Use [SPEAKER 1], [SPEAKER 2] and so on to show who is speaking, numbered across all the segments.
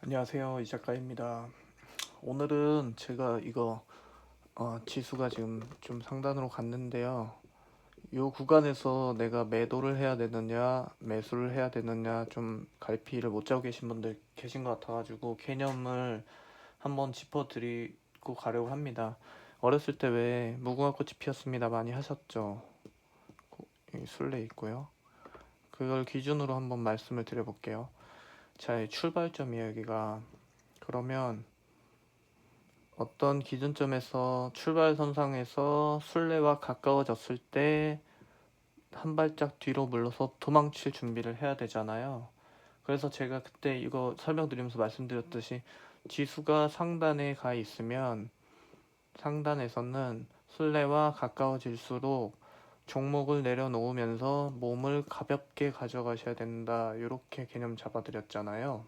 [SPEAKER 1] 안녕하세요, 이 작가입니다. 오늘은 제가 이거 지수가 지금 좀 상단으로 갔는데요. 이 구간에서 내가 매도를 해야 되느냐 매수를 해야 되느냐 좀 갈피를 못 잡고 계신 분들 계신 것 같아가지고 개념을 한번 짚어드리고 가려고 합니다. 어렸을 때 왜 무궁화 꽃이 피었습니다 많이 하셨죠? 이 술래 있고요. 그걸 기준으로 한번 말씀을 드려볼게요. 자, 이 출발점이에요, 여기가. 그러면 어떤 기준점에서 출발선상에서 순례와 가까워졌을 때 한 발짝 뒤로 물러서 도망칠 준비를 해야 되잖아요. 그래서 제가 그때 이거 설명드리면서 말씀드렸듯이 지수가 상단에 가 있으면 상단에서는 순례와 가까워질수록 종목을 내려놓으면서 몸을 가볍게 가져가셔야 된다. 이렇게 개념 잡아드렸잖아요.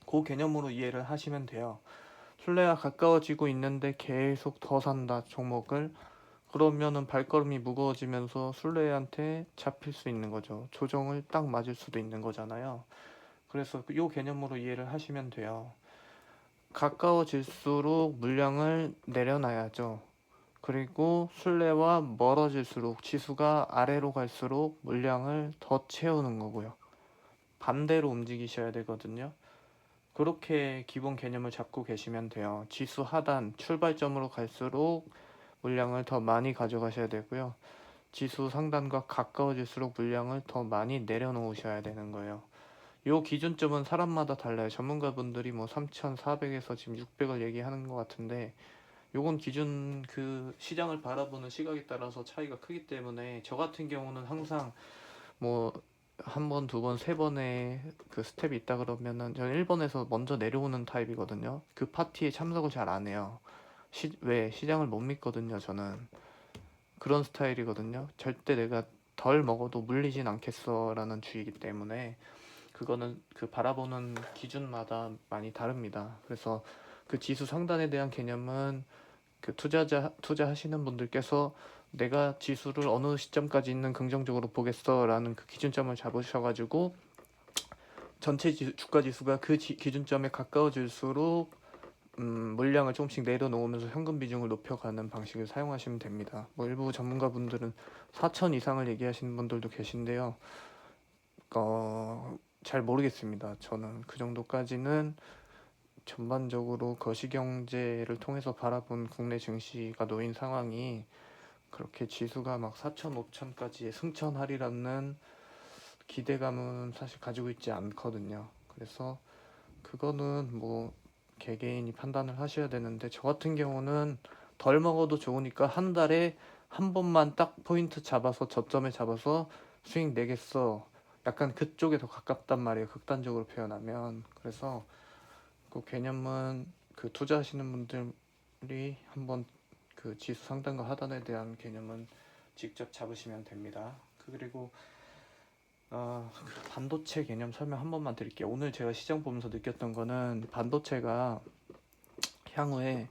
[SPEAKER 1] 그 개념으로 이해를 하시면 돼요. 순례와 가까워지고 있는데 계속 더 산다 종목을, 그러면은 발걸음이 무거워지면서 순례한테 잡힐 수 있는 거죠. 조정을 딱 맞을 수도 있는 거잖아요. 그래서 이 개념으로 이해를 하시면 돼요. 가까워질수록 물량을 내려놔야죠. 그리고 순례와 멀어질수록 지수가 아래로 갈수록 물량을 더 채우는 거고요. 반대로 움직이셔야 되거든요. 그렇게 기본 개념을 잡고 계시면 돼요. 지수 하단 출발점으로 갈수록 물량을 더 많이 가져가셔야 되고요. 지수 상단과 가까워질수록 물량을 더 많이 내려놓으셔야 되는 거예요. 요 기준점은 사람마다 달라요. 전문가분들이 뭐 3,400에서 지금 600을 얘기하는 것 같은데, 요건 기준 그 시장을 바라보는 시각에 따라서 차이가 크기 때문에 저 같은 경우는 항상 뭐 한 번, 두 번, 세 번의 그 스텝이 있다 그러면은 저는 1번에서 먼저 내려오는 타입이거든요. 그 파티에 참석을 잘 안 해요. 왜 시장을 못 믿거든요. 저는 그런 스타일이거든요. 절대 내가 덜 먹어도 물리진 않겠어라는 주의이기 때문에 그거는 그 바라보는 기준마다 많이 다릅니다. 그래서 그 지수 상단에 대한 개념은 그 투자하시는 분들께서 내가 지수를 어느 시점까지 있는 긍정적으로 보겠어라는 그 기준점을 잡으셔가지고 전체 주가 지수가 그 기준점에 가까워질수록 물량을 조금씩 내려놓으면서 현금 비중을 높여가는 방식을 사용하시면 됩니다. 뭐 일부 전문가분들은 4천 이상을 얘기하시는 분들도 계신데요. 잘 모르겠습니다. 저는 그 정도까지는 전반적으로 거시경제를 통해서 바라본 국내 증시가 놓인 상황이 그렇게 지수가 막 4천, 5천까지 승천하리라는 기대감은 사실 가지고 있지 않거든요. 그래서 그거는 뭐 개개인이 판단을 하셔야 되는데, 저 같은 경우는 덜 먹어도 좋으니까 한 달에 한 번만 딱 포인트 잡아서 저점에 잡아서 수익 내겠어. 약간 그쪽에 더 가깝단 말이에요. 극단적으로 표현하면. 그래서 그 개념은 그 투자하시는 분들이 한번 그 지수 상단과 하단에 대한 개념은 직접 잡으시면 됩니다. 그리고 그 반도체 개념 설명 한 번만 드릴게요. 오늘 제가 시장 보면서 느꼈던 거는 반도체가 향후에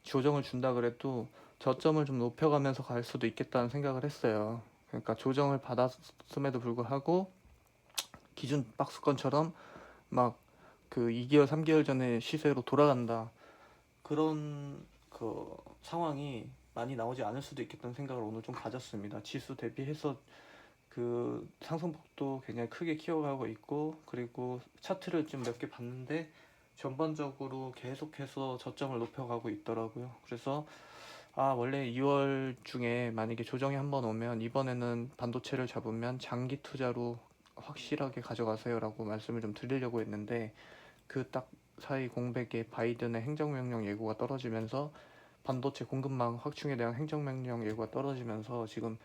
[SPEAKER 1] 조정을 준다 그래도 저점을 좀 높여가면서 갈 수도 있겠다는 생각을 했어요. 그러니까 조정을 받았음에도 불구하고 기준 박스권처럼 막 그 2개월, 3개월 전에 시세로 돌아간다, 그런 그 상황이 많이 나오지 않을 수도 있겠다는 생각을 오늘 좀 가졌습니다. 지수 대비해서 그 상승폭도 굉장히 크게 키워가고 있고, 그리고 차트를 좀 몇 개 봤는데 전반적으로 계속해서 저점을 높여가고 있더라고요. 그래서 원래 2월 중에 만약에 조정이 한번 오면 이번에는 반도체를 잡으면 장기 투자로 확실하게 가져가세요라고 말씀을 좀 드리려고 했는데, 그 딱 사이 공백에 바이든의 행정명령 예고가 떨어지면서 반도체 공급망 확충에 대한 행정명령 예고가 떨어지면서 지금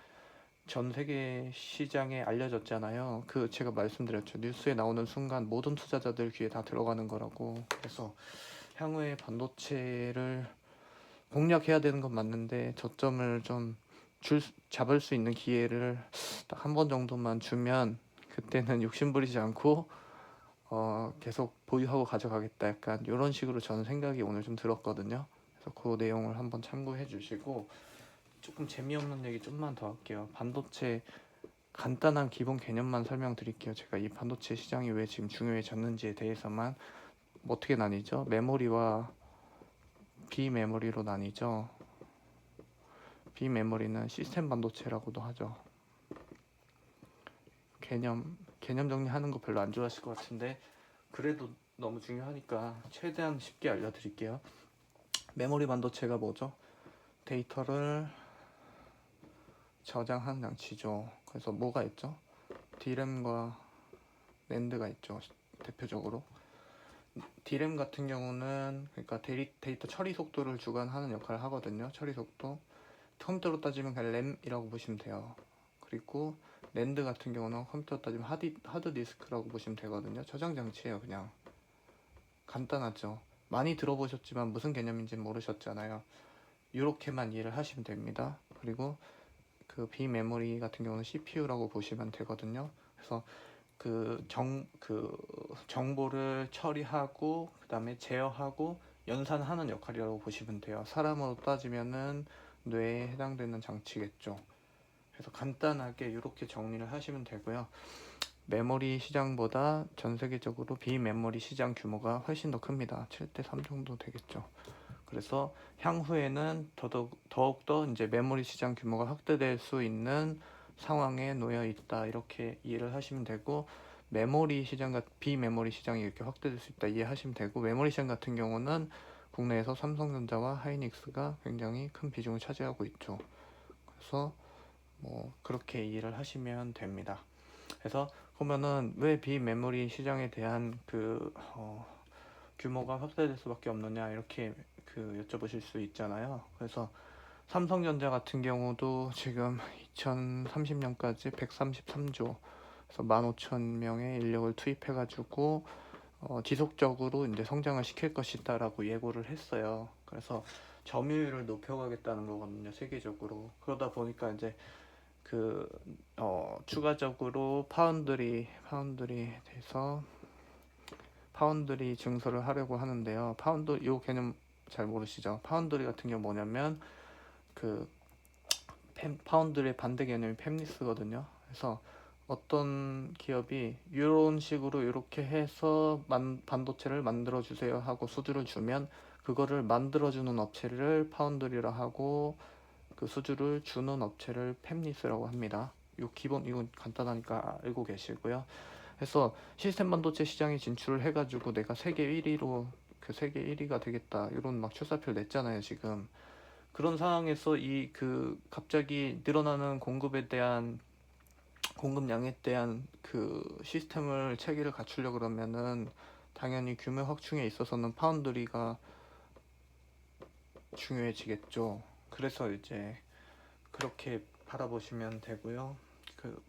[SPEAKER 1] 전 세계 시장에 알려졌잖아요. 그 제가 말씀드렸죠. 뉴스에 나오는 순간 모든 투자자들 귀에 다 들어가는 거라고. 그래서 향후에 반도체를 공략해야 되는 건 맞는데 저점을 좀 잡을 수 있는 기회를 딱 한 번 정도만 주면 그때는 욕심 부리지 않고 계속 보유하고 가져가겠다, 약간 이런 식으로 저는 생각이 오늘 좀 들었거든요. 그래서 그 내용을 한번 참고해 주시고, 조금 재미없는 얘기 좀만 더 할게요. 반도체 간단한 기본 개념만 설명드릴게요. 제가 이 반도체 시장이 왜 지금 중요해졌는지에 대해서만. 어떻게 나뉘죠? 메모리와 비메모리로 나뉘죠. 비메모리는 시스템 반도체라고도 하죠. 개념 정리하는 거 별로 안 좋아하실 것 같은데 그래도 너무 중요하니까 최대한 쉽게 알려드릴게요. 메모리 반도체가 뭐죠? 데이터를 저장하는 장치죠. 그래서 뭐가 있죠? D램과 낸드가 있죠. 대표적으로 D램 같은 경우는 그러니까 데이터 처리 속도를 주관하는 역할을 하거든요. 처리 속도 컴퓨터로 따지면 그냥 램이라고 보시면 돼요. 그리고 낸드 같은 경우는 컴퓨터로 따지면 하드 디스크라고 보시면 되거든요. 저장 장치예요. 그냥 간단하죠. 많이 들어보셨지만 무슨 개념인지 모르셨잖아요. 이렇게만 이해를 하시면 됩니다. 그리고 그 비메모리 같은 경우는 CPU라고 보시면 되거든요. 그래서 그 정보를 처리하고 그 다음에 제어하고 연산하는 역할이라고 보시면 돼요. 사람으로 따지면은 뇌에 해당되는 장치겠죠. 그래서 간단하게 이렇게 정리를 하시면 되고요. 메모리 시장보다 전 세계적으로 비메모리 시장 규모가 훨씬 더 큽니다. 7대3 정도 되겠죠. 그래서 향후에는 더욱더 이제 메모리 시장 규모가 확대될 수 있는 상황에 놓여 있다. 이렇게 이해를 하시면 되고, 메모리 시장과 비메모리 시장이 이렇게 확대될 수 있다 이해하시면 되고, 메모리 시장 같은 경우는 국내에서 삼성전자와 하이닉스가 굉장히 큰 비중을 차지하고 있죠. 그래서 뭐 그렇게 이해를 하시면 됩니다. 그래서 보면은 왜 비메모리 시장에 대한 규모가 확대될 수밖에 없느냐 이렇게 여쭤보실 수 있잖아요. 그래서 삼성전자 같은 경우도 지금 2030년까지 133조, 그래서 15,000명의 인력을 투입해가지고 지속적으로 이제 성장을 시킬 것이다라고 예고를 했어요. 그래서 점유율을 높여가겠다는 거거든요, 세계적으로. 그러다 보니까 이제 추가적으로 파운드리 돼서 파운드리 증설을 하려고 하는데요. 이 개념 잘 모르시죠? 파운드리 같은 경우 뭐냐면 파운드리의 반대 개념이 팹리스거든요. 그래서 어떤 기업이 이런 식으로 이렇게 해서 반도체를 만들어 주세요 하고 수주를 주면 그거를 만들어주는 업체를 파운드리라 하고 그 수주를 주는 업체를 팹리스라고 합니다. 이건 간단하니까 알고 계시고요. 그래서 시스템 반도체 시장에 진출을 해가지고 내가 세계 1위로 세계 1위가 되겠다 이런 막 출사표를 냈잖아요 지금. 그런 상황에서 갑자기 늘어나는 공급량에 대한 시스템을 체계를 갖추려 그러면은 당연히 규모 확충에 있어서는 파운드리가 중요해지겠죠. 그래서 이제 그렇게 바라보시면 되고요.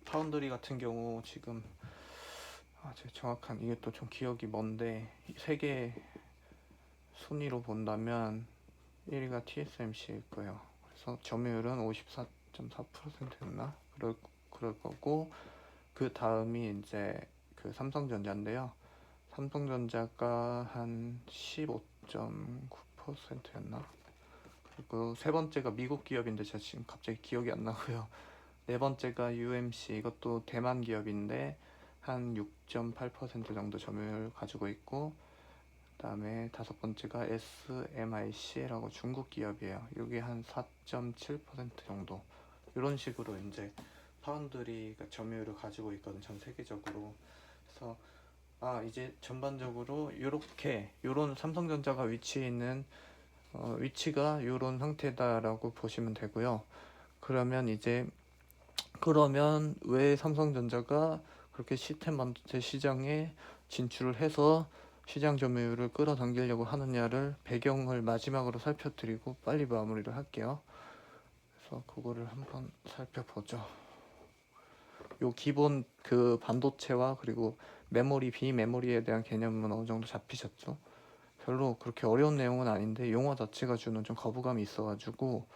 [SPEAKER 1] 파운드리 같은 경우 지금 제 정확한 이게 또 좀 기억이 먼데 세계 순위로 본다면 1위가 TSMC일 거예요. 그래서 점유율은 54.4%였나? 그럴 거고 그 다음이 이제 삼성전자인데요. 삼성전자가 한 15.9%였나? 그리고 세 번째가 미국 기업인데 제가 지금 갑자기 기억이 안 나고요. 네 번째가 UMC, 이것도 대만 기업인데 한 6.8% 정도 점유율 가지고 있고, 그다음에 다섯 번째가 SMIC라고 중국 기업이에요. 이게 한 4.7% 정도. 이런 식으로 이제 파운드리가 점유율을 가지고 있거든, 전 세계적으로. 그래서 이제 전반적으로 요런 삼성전자가 위치해 있는 위치가 요런 상태다라고 보시면 되고요. 그러면 왜 삼성전자가 그렇게 시스템 반도체 시장에 진출을 해서 시장 점유율을 끌어당기려고 하느냐를 배경을 마지막으로 살펴드리고 빨리 마무리를 할게요. 그래서 그거를 한번 살펴보죠. 요 기본 반도체와 그리고 메모리, 비메모리에 대한 개념은 어느 정도 잡히셨죠? 별로 그렇게 어려운 내용은 아닌데 용어 자체가 주는 좀 거부감이 있어가지고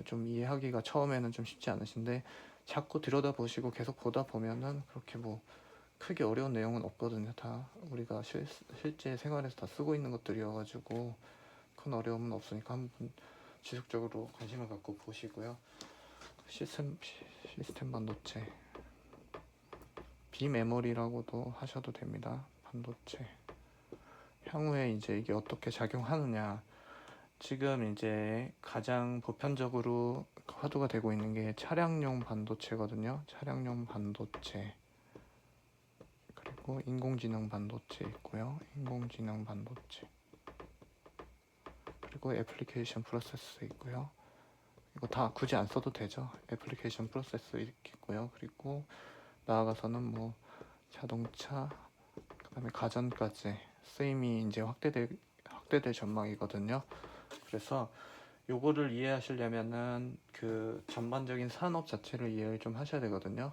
[SPEAKER 1] 좀 이해하기가 처음에는 좀 쉽지 않으신데 자꾸 들여다보시고 계속 보다 보면은 그렇게 뭐 크게 어려운 내용은 없거든요. 다 우리가 실제 생활에서 다 쓰고 있는 것들이어가지고 큰 어려움은 없으니까 한번 지속적으로 관심을 갖고 보시고요. 시스템 반도체 비메모리라고도 하셔도 됩니다. 반도체 향후에 이제 이게 어떻게 작용하느냐. 지금 이제 가장 보편적으로 화두가 되고 있는 게 차량용 반도체거든요. 차량용 반도체. 그리고 인공지능 반도체 있고요. 인공지능 반도체. 그리고 애플리케이션 프로세서 있고요. 이거 다 굳이 안 써도 되죠. 애플리케이션 프로세서 있고요. 그리고 나아가서는 뭐 자동차, 그다음에 가전까지 쓰임이 이제 확대될 전망이거든요. 그래서 요거를 이해하시려면은 그 전반적인 산업 자체를 이해를 좀 하셔야 되거든요.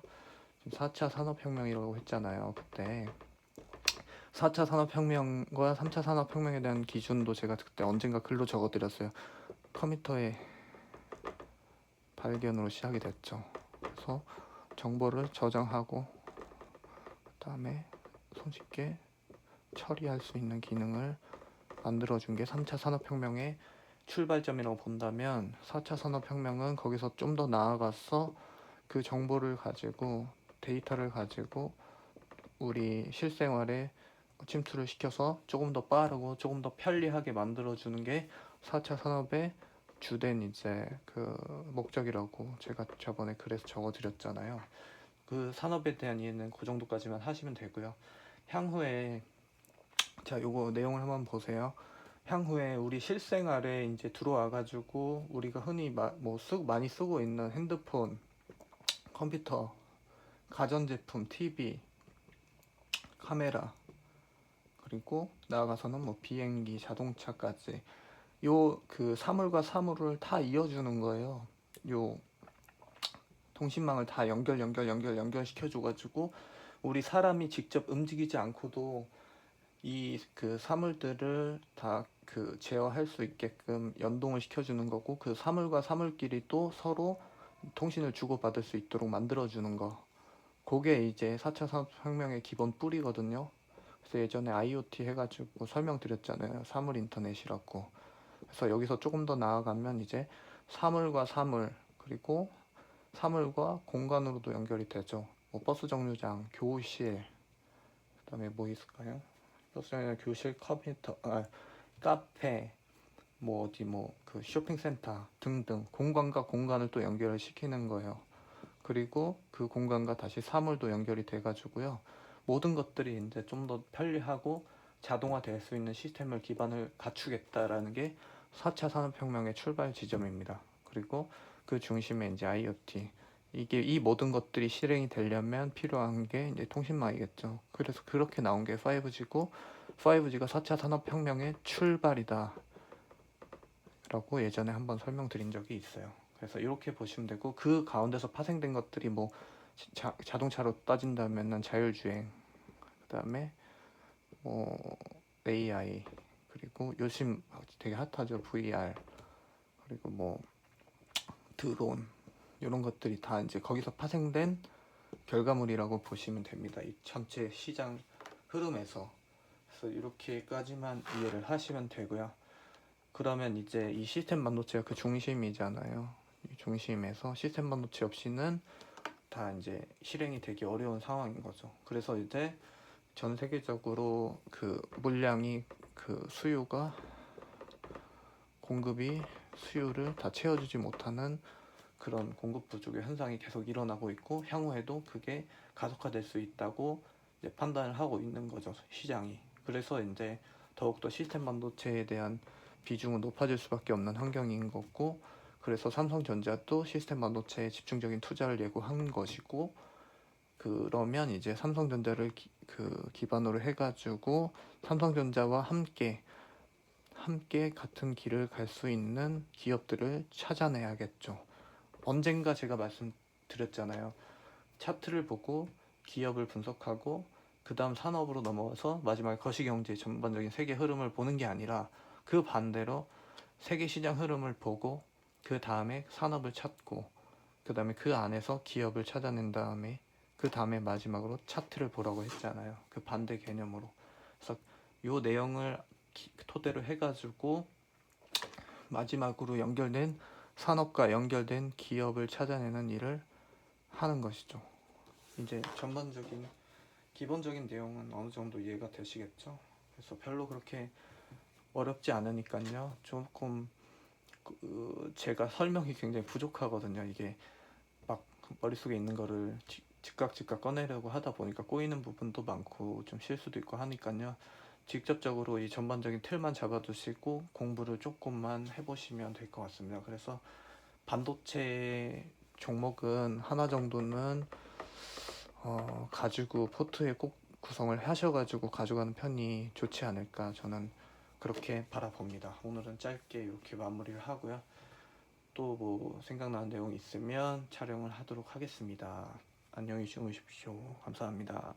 [SPEAKER 1] 지금 4차 산업혁명이라고 했잖아요. 그때 4차 산업혁명과 3차 산업혁명에 대한 기준도 제가 그때 언젠가 글로 적어드렸어요. 컴퓨터의 발견으로 시작이 됐죠. 그래서 정보를 저장하고 그다음에 손쉽게 처리할 수 있는 기능을 만들어준 게 3차 산업혁명의 출발점이라고 본다면 4차 산업혁명은 거기서 좀 더 나아가서 그 정보를 가지고 데이터를 가지고 우리 실생활에 침투를 시켜서 조금 더 빠르고 조금 더 편리하게 만들어주는 게 4차 산업의 주된 이제 그 목적이라고 제가 저번에 글에서 적어드렸잖아요. 그 산업에 대한 이해는 그 정도까지만 하시면 되고요. 향후에 자 요거 내용을 한번 보세요. 향후에 우리 실생활에 이제 들어와가지고 우리가 흔히 많이 쓰고 있는 핸드폰, 컴퓨터, 가전제품, TV, 카메라, 그리고 나아가서는 뭐 비행기, 자동차까지 요 그 사물과 사물을 다 이어주는 거예요. 요 통신망을 다 연결시켜줘가지고 우리 사람이 직접 움직이지 않고도 이 그 사물들을 다 그 제어할 수 있게끔 연동을 시켜주는 거고 그 사물과 사물끼리 또 서로 통신을 주고받을 수 있도록 만들어주는 거. 그게 이제 4차 산업혁명의 기본 뿌리거든요. 그래서 예전에 IoT 해가지고 설명드렸잖아요. 사물 인터넷이라고. 그래서 여기서 조금 더 나아가면 이제 사물과 사물 그리고 사물과 공간으로도 연결이 되죠. 뭐 버스 정류장, 교실, 그다음에 뭐 있을까요? 버스 정류장, 교실, 컴퓨터, 카페, 뭐 어디 뭐 그 쇼핑센터 등등 공간과 공간을 또 연결을 시키는 거예요. 그리고 그 공간과 다시 사물도 연결이 돼가지고요. 모든 것들이 이제 좀 더 편리하고 자동화될 수 있는 시스템을 기반을 갖추겠다라는 게 4차 산업혁명의 출발 지점입니다. 그리고 그 중심에 이제 IoT. 이게 이 모든 것들이 실행이 되려면 필요한 게 이제 통신망이겠죠. 그래서 그렇게 나온 게 5G고 5G가 4차 산업혁명의 출발이다. 라고 예전에 한번 설명드린 적이 있어요. 그래서 이렇게 보시면 되고 그 가운데서 파생된 것들이 뭐 자동차로 따진다면 자율주행, 그다음에 뭐 AI, 그리고 요즘 되게 핫하죠 VR, 그리고 뭐 드론 이런 것들이 다 이제 거기서 파생된 결과물이라고 보시면 됩니다. 이 전체 시장 흐름에서. 그래서 이렇게까지만 이해를 하시면 되고요. 그러면 이제 이 시스템 반도체가 그 중심이잖아요. 이 중심에서 시스템 반도체 없이는 다 이제 실행이 되기 어려운 상황인 거죠. 그래서 이제 전 세계적으로 그 물량이 그 공급이 수요를 다 채워주지 못하는 그런 공급 부족의 현상이 계속 일어나고 있고 향후에도 그게 가속화될 수 있다고 이제 판단을 하고 있는 거죠, 시장이. 그래서 이제 더욱더 시스템 반도체에 대한 비중은 높아질 수밖에 없는 환경인 거고, 그래서 삼성전자도 시스템 반도체에 집중적인 투자를 예고한 것이고, 그러면 이제 삼성전자를 기반으로 해가지고 삼성전자와 함께 같은 길을 갈 수 있는 기업들을 찾아내야겠죠. 언젠가 제가 말씀드렸잖아요. 차트를 보고 기업을 분석하고 그 다음 산업으로 넘어와서 마지막에 거시경제 전반적인 세계 흐름을 보는 게 아니라 그 반대로 세계 시장 흐름을 보고 그 다음에 산업을 찾고 그 다음에 그 안에서 기업을 찾아낸 다음에 그 다음에 마지막으로 차트를 보라고 했잖아요. 그 반대 개념으로. 그래서 이 내용을 토대로 해가지고 마지막으로 연결된 산업과 연결된 기업을 찾아내는 일을 하는 것이죠. 이제 기본적인 내용은 어느 정도 이해가 되시겠죠? 그래서 별로 그렇게 어렵지 않으니까요. 조금 제가 설명이 굉장히 부족하거든요. 이게 막 머릿속에 있는 거를 즉각 꺼내려고 하다 보니까 꼬이는 부분도 많고 좀 실수도 있고 하니까요. 직접적으로 이 전반적인 틀만 잡아두시고 공부를 조금만 해보시면 될 것 같습니다. 그래서 반도체 종목은 하나 정도는 가지고 포트에 꼭 구성을 하셔가지고 가져가는 편이 좋지 않을까, 저는 그렇게 바라봅니다. 오늘은 짧게 이렇게 마무리를 하고요. 또 뭐 생각나는 내용 있으면 촬영을 하도록 하겠습니다. 안녕히 주무십시오. 감사합니다.